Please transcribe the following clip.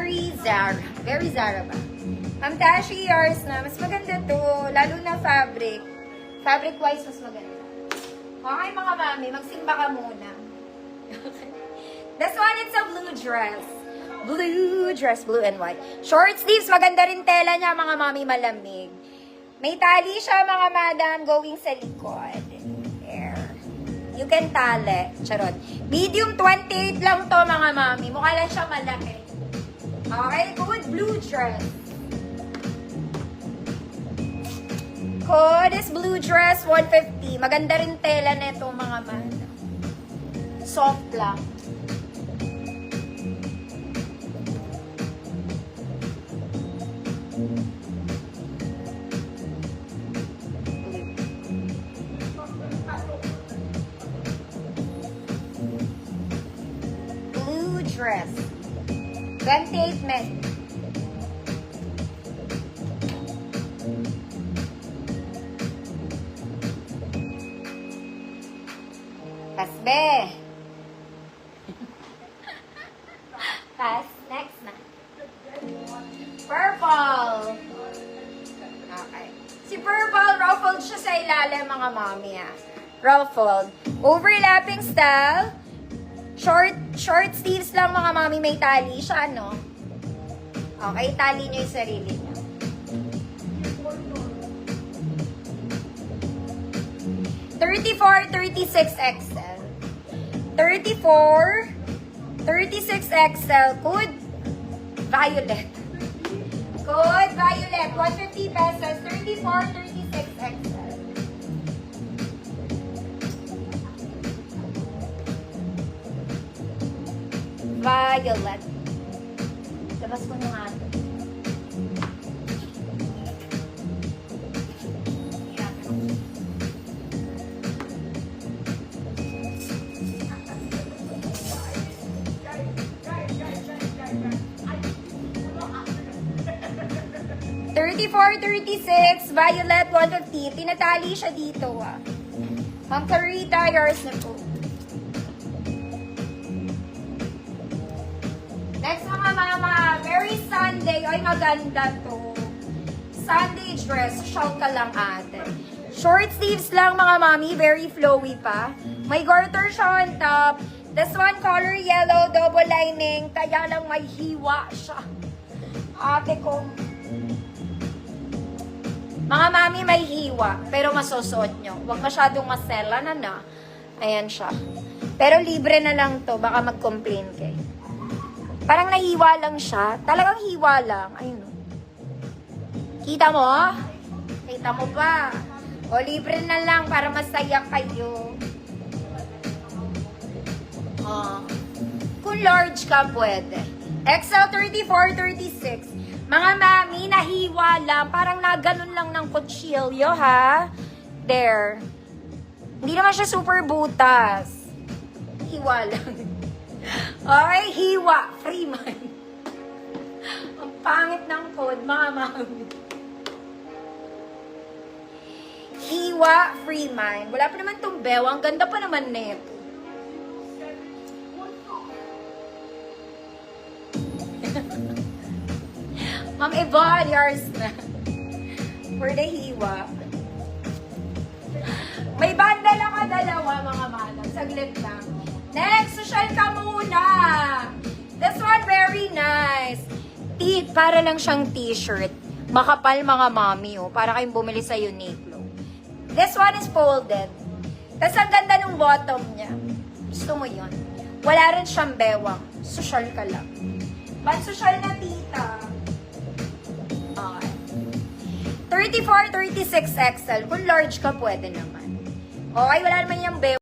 Very Zara. Very Zara ba? Ma'am Tashi, yours na. Mas maganda to. Lalo na fabric. Fabric-wise, mas maganda. Okay, mga mami. Magsimba ka muna. This one, it's a blue dress. Blue dress, blue and white. Short sleeves, maganda rin tela niya, mga mami, malamig. May tali siya, mga madam, going sa likod. There. You can tali. Charot. Medium 28 lang to, mga mami. Mukha lang siya malaki. Okay, good blue dress. Code is blue dress, 150. Maganda rin tela nito, mga madam. Soft lang. Blue dress. 28 men. Tasbe. Pass. Next na. Purple. Okay. Si purple, ruffled siya sa ilalim, mga mami, ruffled. Overlapping style. Short sleeves lang, mga mami. May tali siya, no? Okay, tali nyo yung sarili nyo. XL. 34, 36 XL. Code violet. Code violet. 150 pesos. 34, 36 XL. Violet. Labas ko na nga ito. 34, 36, violet, 150. Tinatali siya dito, Ma'am Clarita, yours na po. Next, mga mama, very Sunday. Ay, maganda to. Sunday dress. Shout ka lang, ate. Short sleeves lang, mga mami. Very flowy pa. May garter siya on top. This one, color yellow, double lining. Kaya lang may hiwa siya. Ate ko. Mga mami, may hiwa. Pero masusuot nyo. Huwag masyadong masela na. Ayan siya. Pero libre na lang to. Baka mag-complain kayo. Parang nahiwa lang siya. Talagang hiwa lang. Ayun. Kita mo? Kita mo pa. O, libre na lang para masaya kayo. Kung large ka, pwede. XL 34, 36. Mga mami, nahiwa lang. Parang naganon lang ng kutsilyo, ha? There. Hindi naman siya super butas. Hiwa lang. Okay, hiwa. Free man. Ang pangit ng code, mga mami. Hiwa, free man. Wala pa naman itong bewa. Ang ganda pa naman neto. Ma'am Yvonne, yours na. For the hiwa. May banda lang ka dalawa, mga madam. Saglit lang. Next, social ka muna. This one, very nice. Para lang siyang t-shirt. Makapal, mga mami, para kayong bumili sa Uniqlo. This one is folded. Tapos ang ganda ng bottom niya. Gusto mo yun? Wala rin siyang bewang. Social ka lang. Pan-social na tita. Okay. 34, 36 XL. Kung large ka, pwede naman. Okay, wala naman yung bewang.